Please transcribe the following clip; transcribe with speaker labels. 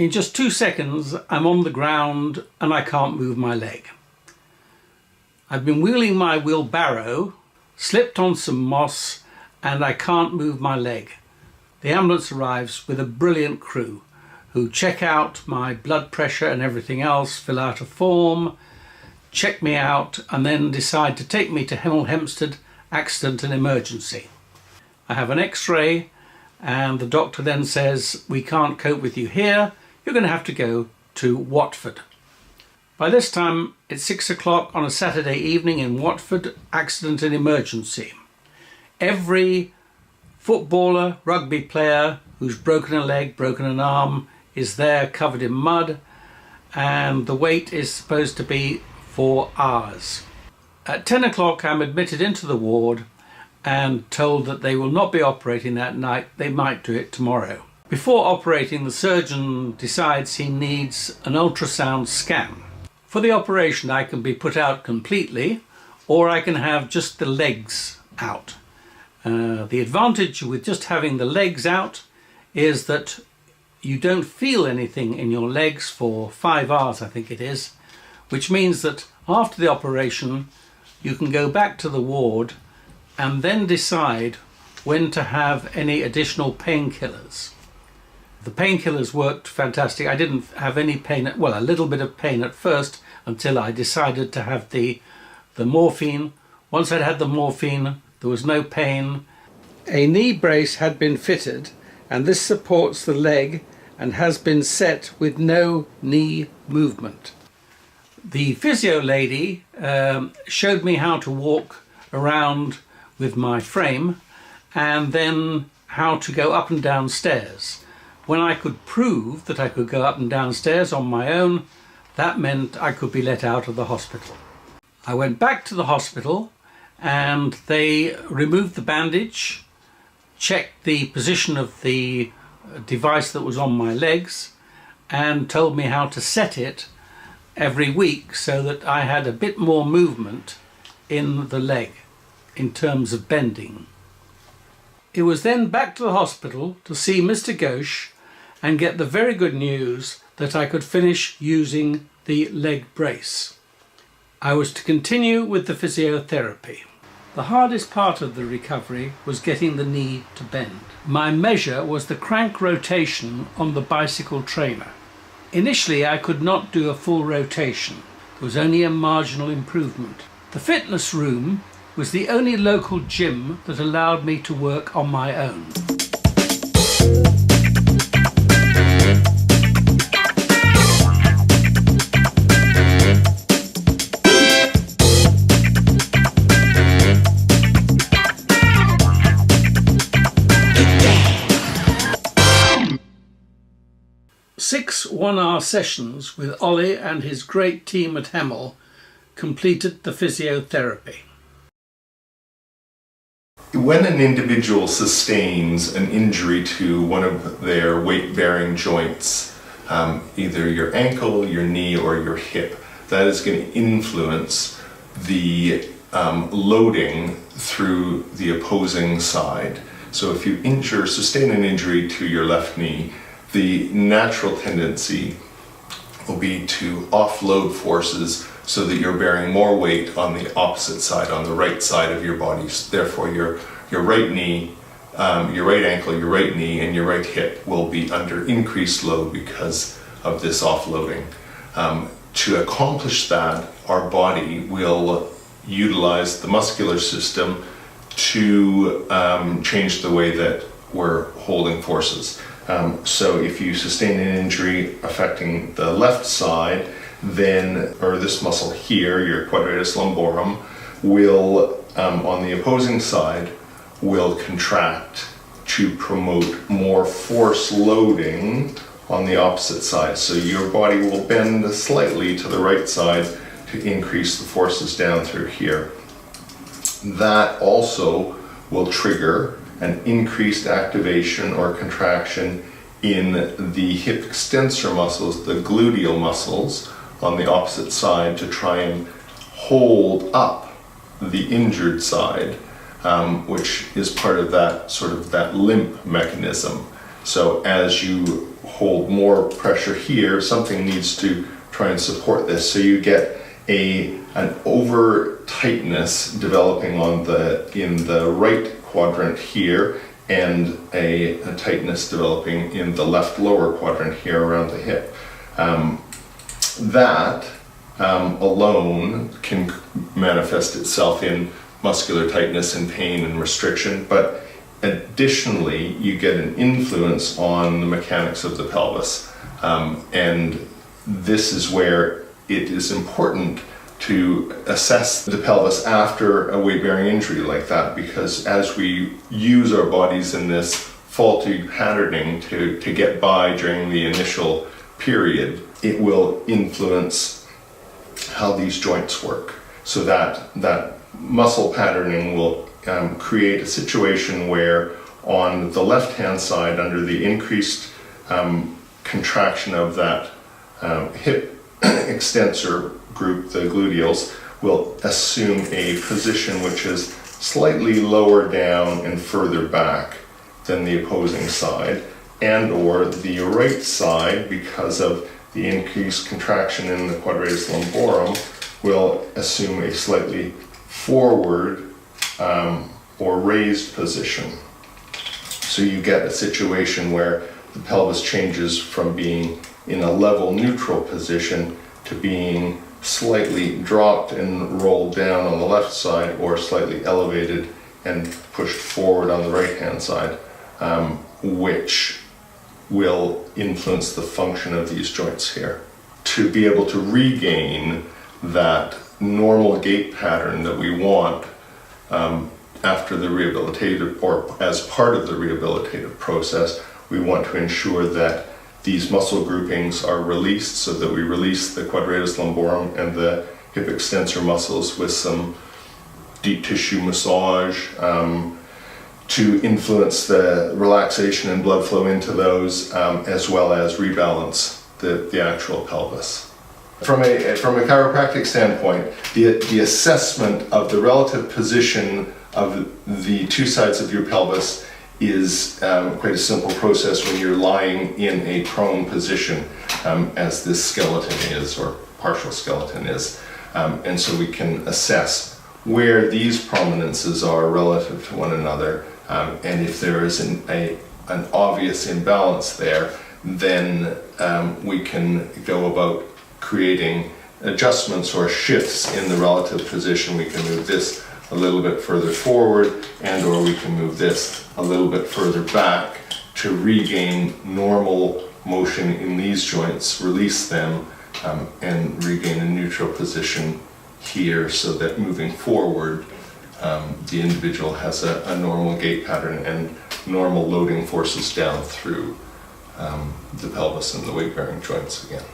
Speaker 1: In just 2 seconds, I'm on the ground and I can't move my leg. I've been wheeling my wheelbarrow, slipped on some moss, and I can't move my leg. The ambulance arrives with a brilliant crew who check out my blood pressure and everything else, fill out a form, check me out, and then decide to take me to Hemel Hempstead Accident and Emergency. I have an x-ray and the doctor then says, we can't cope with you here, you're going to have to go to Watford. By this time it's 6 o'clock on a Saturday evening in Watford Accident and Emergency. Every footballer, rugby player who's broken a leg, broken an arm is there covered in mud, and the wait is supposed to be 4 hours. At 10 o'clock I'm admitted into the ward and told that they will not be operating that night, they might do it tomorrow. Before operating, the surgeon decides he needs an ultrasound scan. For the operation I can be put out completely, or I can have just the legs out. The advantage with just having the legs out is that you don't feel anything in your legs for 5 hours, I think it is, which means that after the operation you can go back to the ward and then decide when to have any additional painkillers. The painkillers worked fantastic. I didn't have any pain, well, a little bit of pain at first until I decided to have the morphine. Once I'd had the morphine, there was no pain. A knee brace had been fitted, and this supports the leg and has been set with no knee movement. The physio lady showed me how to walk around with my frame and then how to go up and down stairs. When I could prove that I could go up and down stairs on my own, that meant I could be let out of the hospital. I went back to the hospital and they removed the bandage, checked the position of the device that was on my legs, and told me how to set it every week so that I had a bit more movement in the leg in terms of bending. It was then back to the hospital to see Mr. Ghosh and get the very good news that I could finish using the leg brace. I was to continue with the physiotherapy. The hardest part of the recovery was getting the knee to bend. My measure was the crank rotation on the bicycle trainer. Initially I could not do a full rotation. There was only a marginal improvement. The fitness room was the only local gym that allowed me to work on my own. Six 1-hour sessions with Ollie and his great team at Hemel completed the physiotherapy.
Speaker 2: When an individual sustains an injury to one of their weight-bearing joints, either your ankle, your knee, or your hip, that is going to influence the loading through the opposing side. So if you sustain an injury to your left knee, the natural tendency will be to offload forces so that you're bearing more weight on the opposite side, on the right side of your body. Therefore, your right knee, your right ankle, your right knee, and your right hip will be under increased load because of this offloading. To accomplish that, our body will utilize the muscular system to change the way that we're holding forces. So if you sustain an injury affecting the left side, then, or this muscle here, your quadriceps lumborum, will, on the opposing side, will contract to promote more force loading on the opposite side. So your body will bend slightly to the right side to increase the forces down through here. That also will trigger an increased activation or contraction in the hip extensor muscles, the gluteal muscles on the opposite side, to try and hold up the injured side, which is part of that sort of that limp mechanism. So as you hold more pressure here, something needs to try and support this. So you get an over tightness developing in the right quadrant here, and a tightness developing in the left lower quadrant here around the hip. That alone can manifest itself in muscular tightness and pain and restriction, but additionally you get an influence on the mechanics of the pelvis. And this is where it is important to assess the pelvis after a weight-bearing injury like that, because as we use our bodies in this faulty patterning to get by during the initial period, it will influence how these joints work. So that muscle patterning will create a situation where on the left-hand side, under the increased contraction of that hip extensor group, the gluteals, will assume a position which is slightly lower down and further back than the opposing side, and or the right side, because of the increased contraction in the quadratus lumborum, will assume a slightly forward or raised position. So you get a situation where the pelvis changes from being in a level neutral position to being slightly dropped and rolled down on the left side, or slightly elevated and pushed forward on the right hand side, which will influence the function of these joints here. To be able to regain that normal gait pattern that we want after the rehabilitative, or as part of the rehabilitative process, we want to ensure that these muscle groupings are released, so that we release the quadratus lumborum and the hip extensor muscles with some deep tissue massage to influence the relaxation and blood flow into those, as well as rebalance the actual pelvis. From a chiropractic standpoint, the assessment of the relative position of the two sides of your pelvis is quite a simple process when you're lying in a prone position, as this skeleton is, or partial skeleton is. And so we can assess where these prominences are relative to one another, and if there is an obvious imbalance there, then we can go about creating adjustments or shifts in the relative position. We can move this a little bit further forward, and or we can move this a little bit further back to regain normal motion in these joints, release them, and regain a neutral position here, so that moving forward the individual has a normal gait pattern and normal loading forces down through the pelvis and the weight-bearing joints again.